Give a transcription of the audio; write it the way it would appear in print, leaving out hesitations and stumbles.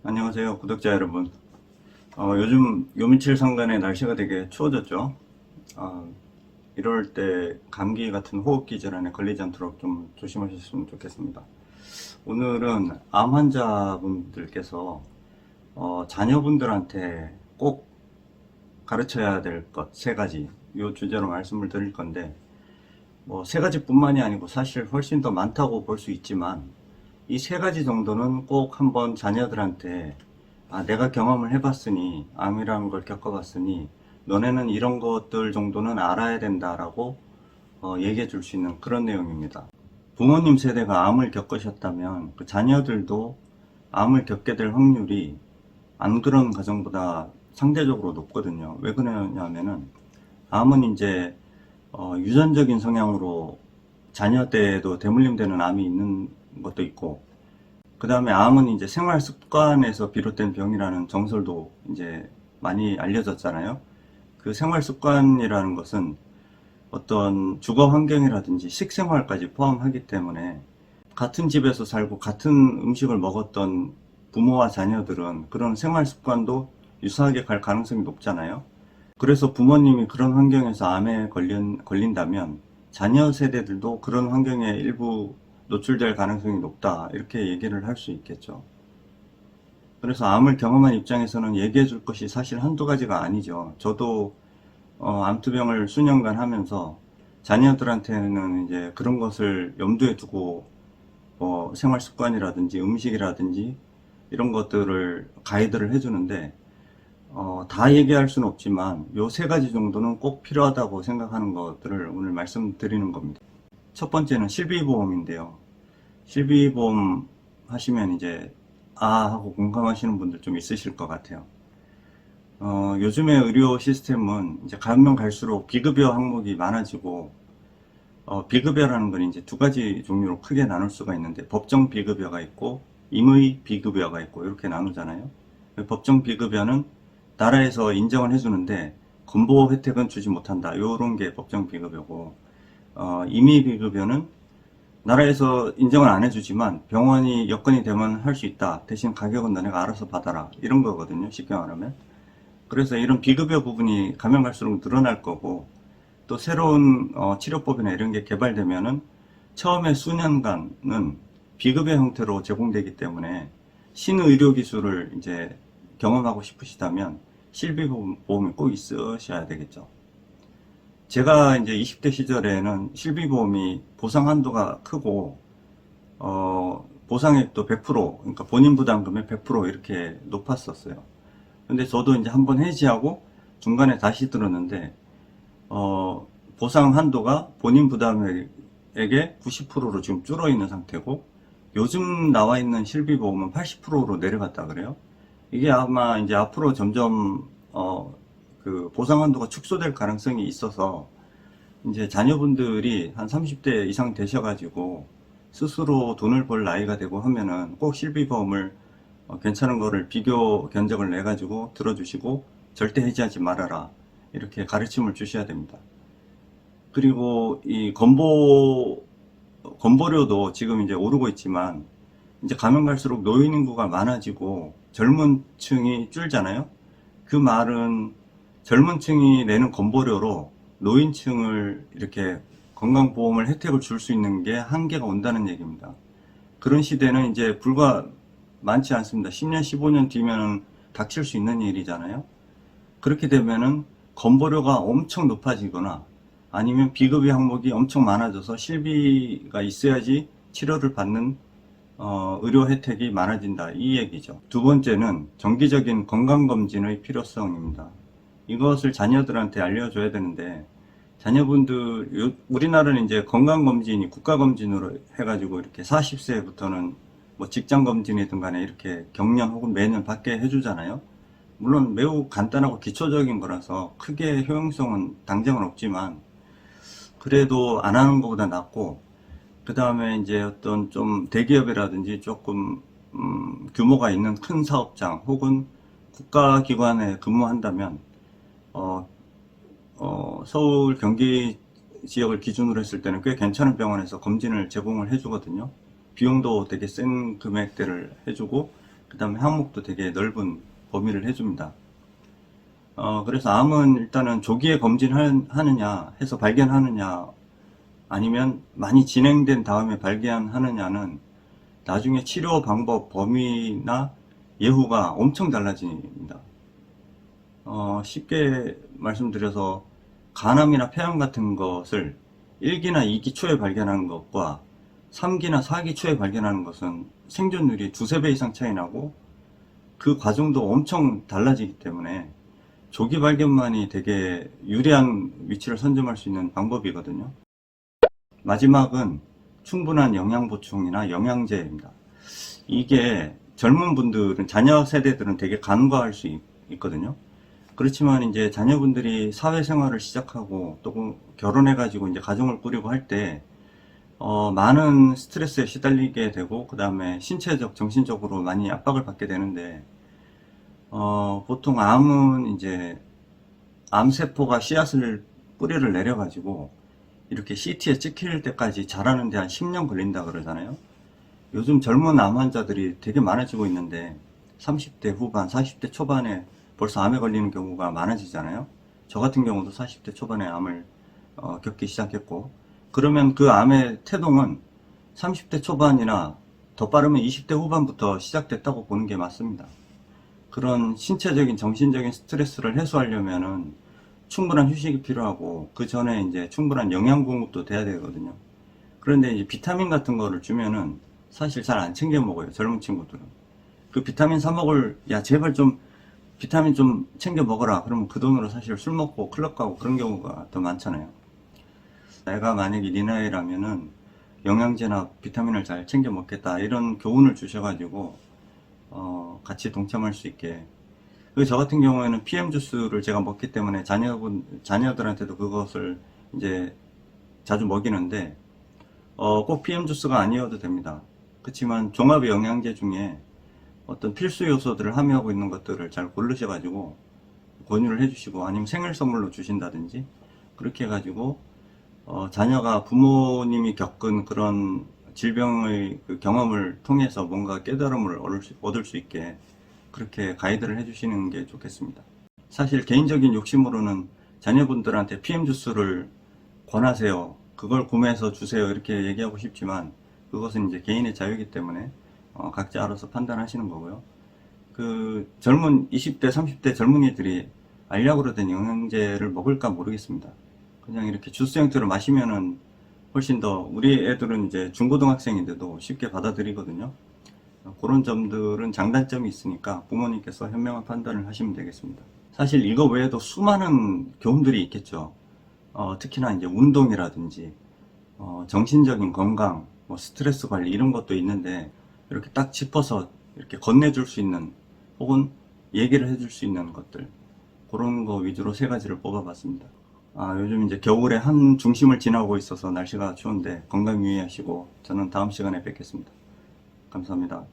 안녕하세요, 구독자 여러분. 요즘 요 며칠 상간에 날씨가 되게 추워졌죠. 어, 이럴 때 감기 같은 호흡기 질환에 걸리지 않도록 좀 조심하셨으면 좋겠습니다. 오늘은 암 환자분들께서 자녀분들한테 꼭 가르쳐야 될 것 세 가지, 이 주제로 말씀을 드릴 건데, 뭐 세 가지뿐만이 아니고 사실 훨씬 더 많다고 볼 수 있지만, 이 세 가지 정도는 꼭 한번 자녀들한테 내가 경험을 해봤으니, 암이라는 걸 겪어봤으니 너네는 이런 것들 정도는 알아야 된다라고 얘기해 줄 수 있는 그런 내용입니다. 부모님 세대가 암을 겪으셨다면 그 자녀들도 암을 겪게 될 확률이 안 그런 가정보다 상대적으로 높거든요. 왜 그러냐면은 암은 이제 유전적인 성향으로 자녀 때에도 대물림되는 암이 있는 것도 있고, 그 다음에 암은 이제 생활 습관에서 비롯된 병이라는 정설도 이제 많이 알려졌잖아요. 그 생활 습관이라는 것은 어떤 주거 환경이라든지 식생활까지 포함하기 때문에 같은 집에서 살고 같은 음식을 먹었던 부모와 자녀들은 그런 생활 습관도 유사하게 갈 가능성이 높잖아요. 그래서 부모님이 그런 환경에서 암에 걸린다면 자녀 세대들도 그런 환경에 일부 노출될 가능성이 높다, 이렇게 얘기를 할 수 있겠죠. 그래서 암을 경험한 입장에서는 얘기해 줄 것이 사실 한두 가지가 아니죠. 저도 암투병을 수년간 하면서 자녀들한테는 이제 그런 것을 염두에 두고 생활 습관이라든지 음식이라든지 이런 것들을 가이드를 해주는데, 다 얘기할 수는 없지만 요 세 가지 정도는 꼭 필요하다고 생각하는 것들을 오늘 말씀드리는 겁니다. 첫 번째는 실비보험인데요. 실비보험 하시면 이제 하고 공감하시는 분들 좀 있으실 것 같아요. 요즘의 의료 시스템은 이제 가면 갈수록 비급여 항목이 많아지고, 비급여라는 건 이제 두 가지 종류로 크게 나눌 수가 있는데, 법정 비급여가 있고 임의 비급여가 있고, 이렇게 나누잖아요. 법정 비급여는 나라에서 인정을 해주는데 건보 혜택은 주지 못한다, 요런 게 법정 비급여고, 임의 비급여는 나라에서 인정을 안 해주지만 병원이 여건이 되면 할 수 있다, 대신 가격은 너네가 알아서 받아라, 이런 거거든요, 쉽게 말하면. 그래서 이런 비급여 부분이 가면 갈수록 늘어날 거고, 또 새로운 치료법이나 이런 게 개발되면은 처음에 수년간은 비급여 형태로 제공되기 때문에 신의료 기술을 이제 경험하고 싶으시다면 실비보험이 꼭 있으셔야 되겠죠. 제가 이제 20대 시절에는 실비보험이 보상 한도가 크고, 보상액도 100%, 그러니까 본인 부담금의 100% 이렇게 높았었어요. 근데 저도 이제 한번 해지하고 중간에 다시 들었는데, 보상 한도가 본인 부담액의 90%로 지금 줄어 있는 상태고, 요즘 나와 있는 실비보험은 80%로 내려갔다 그래요. 이게 아마 이제 앞으로 점점 그 보상 한도가 축소될 가능성이 있어서, 이제 자녀분들이 한 30대 이상 되셔가지고 스스로 돈을 벌 나이가 되고 하면은 꼭 실비보험을 괜찮은 거를 비교 견적을 내 가지고 들어주시고 절대 해지하지 말아라, 이렇게 가르침을 주셔야 됩니다. 그리고 이 건보료도 지금 이제 오르고 있지만, 이제 가면 갈수록 노인 인구가 많아지고 젊은 층이 줄잖아요. 그 말은 젊은 층이 내는 건보료로 노인층을 이렇게 건강보험을 혜택을 줄 수 있는 게 한계가 온다는 얘기입니다. 그런 시대는 이제 불과 많지 않습니다. 10년, 15년 뒤면은 닥칠 수 있는 일이잖아요. 그렇게 되면은 건보료가 엄청 높아지거나 아니면 비급여 항목이 엄청 많아져서 실비가 있어야지 치료를 받는 의료 혜택이 많아진다, 이 얘기죠. 두 번째는 정기적인 건강검진의 필요성입니다. 이것을 자녀들한테 알려줘야 되는데, 자녀분들, 우리나라는 이제 건강검진이 국가검진으로 해가지고 이렇게 40세부터는 뭐 직장검진이든 간에 이렇게 경련 혹은 매년 받게 해주잖아요. 물론 매우 간단하고 기초적인 거라서 크게 효용성은 당장은 없지만, 그래도 안 하는 것보다 낫고, 그 다음에 이제 어떤 좀 대기업이라든지 조금 규모가 있는 큰 사업장 혹은 국가기관에 근무한다면 서울 경기 지역을 기준으로 했을 때는 꽤 괜찮은 병원에서 검진을 제공을 해주거든요. 비용도 되게 센 금액대를 해주고, 그 다음에 항목도 되게 넓은 범위를 해줍니다. 그래서 암은 일단은 조기에 검진하느냐 해서 발견하느냐 아니면 많이 진행된 다음에 발견하느냐는 나중에 치료 방법, 범위나 예후가 엄청 달라집니다. 쉽게 말씀드려서 간암이나 폐암 같은 것을 1기나 2기 초에 발견하는 것과 3기나 4기 초에 발견하는 것은 생존율이 두세 배 이상 차이 나고 그 과정도 엄청 달라지기 때문에 조기 발견만이 되게 유리한 위치를 선점할 수 있는 방법이거든요. 마지막은 충분한 영양 보충이나 영양제입니다. 이게 젊은 분들은, 자녀 세대들은 되게 간과할 수 있거든요. 그렇지만 이제 자녀분들이 사회생활을 시작하고 또 결혼해가지고 이제 가정을 꾸리고 할 때, 많은 스트레스에 시달리게 되고, 그 다음에 신체적, 정신적으로 많이 압박을 받게 되는데, 보통 암은 이제 암세포가 씨앗을, 뿌리를 내려가지고 이렇게 CT에 찍힐 때까지 자라는데 한 10년 걸린다 그러잖아요. 요즘 젊은 암 환자들이 되게 많아지고 있는데 30대 후반, 40대 초반에 벌써 암에 걸리는 경우가 많아지잖아요. 저 같은 경우도 40대 초반에 암을 겪기 시작했고, 그러면 그 암의 태동은 30대 초반이나 더 빠르면 20대 후반부터 시작됐다고 보는 게 맞습니다. 그런 신체적인, 정신적인 스트레스를 해소하려면은 충분한 휴식이 필요하고, 그 전에 이제 충분한 영양 공급도 돼야 되거든요. 그런데 이제 비타민 같은 거를 주면은 사실 잘 안 챙겨 먹어요, 젊은 친구들은. 그 비타민 사 먹을, 야, 제발 좀 비타민 좀 챙겨 먹어라. 그러면 그 돈으로 사실 술 먹고 클럽 가고 그런 경우가 더 많잖아요. 내가 만약에 네 나이라면은 영양제나 비타민을 잘 챙겨 먹겠다, 이런 교훈을 주셔가지고 같이 동참할 수 있게. 저 같은 경우에는 PM 주스를 제가 먹기 때문에 자녀들한테도 그것을 이제 자주 먹이는데, 꼭 PM 주스가 아니어도 됩니다. 그렇지만 종합의 영양제 중에 어떤 필수 요소들을 함유하고 있는 것들을 잘 고르셔가지고 권유를 해주시고, 아니면 생일 선물로 주신다든지, 그렇게 해가지고 자녀가 부모님이 겪은 그런 질병의 그 경험을 통해서 뭔가 깨달음을 얻을 수 있게 그렇게 가이드를 해주시는 게 좋겠습니다. 사실 개인적인 욕심으로는 자녀분들한테 PM 주스를 권하세요, 그걸 구매해서 주세요, 이렇게 얘기하고 싶지만 그것은 이제 개인의 자유이기 때문에 각자 알아서 판단하시는 거고요. 그 젊은 20대, 30대 젊은이들이 알약으로 된 영양제를 먹을까 모르겠습니다. 그냥 이렇게 주스 형태로 마시면은 훨씬 더, 우리 애들은 이제 중고등학생인데도 쉽게 받아들이거든요. 그런 점들은 장단점이 있으니까 부모님께서 현명한 판단을 하시면 되겠습니다. 사실 이거 외에도 수많은 교훈들이 있겠죠. 특히나 이제 운동이라든지 정신적인 건강, 뭐 스트레스 관리, 이런 것도 있는데 이렇게 딱 짚어서 이렇게 건네줄 수 있는, 혹은 얘기를 해줄 수 있는 것들, 그런 거 위주로 세 가지를 뽑아봤습니다. 요즘 이제 겨울에 한 중심을 지나고 있어서 날씨가 추운데 건강 유의하시고, 저는 다음 시간에 뵙겠습니다. 감사합니다.